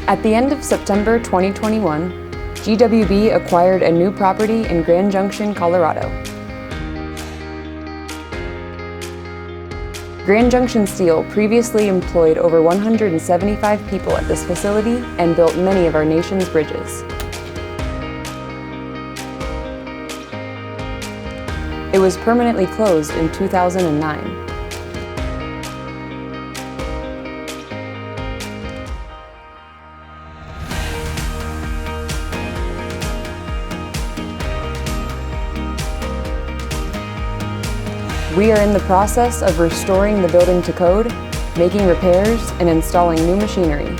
At the end of September 2021, GWB acquired a new property in Grand Junction, Colorado. Grand Junction Steel previously employed over 175 people at this facility and built many of our nation's bridges. It was permanently closed in 2009. We are in the process of restoring the building to code, making repairs, and installing new machinery.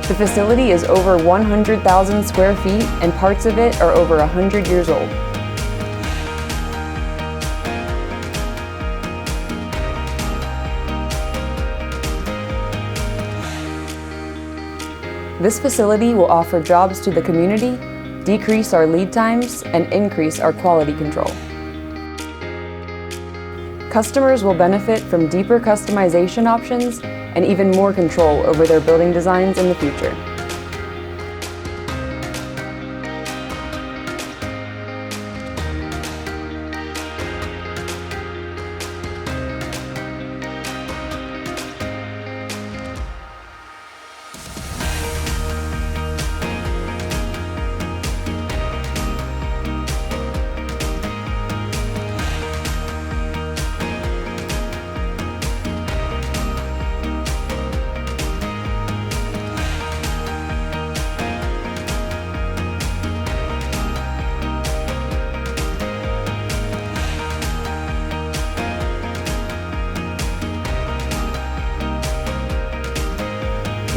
The facility is over 100,000 square feet, and parts of it are over 100 years old. This facility will offer jobs to the community, decrease our lead times, and increase our quality control. Customers will benefit from deeper customization options and even more control over their building designs in the future.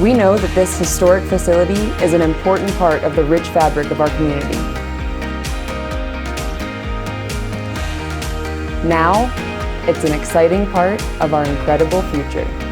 We know that this historic facility is an important part of the rich fabric of our community. Now, it's an exciting part of our incredible future.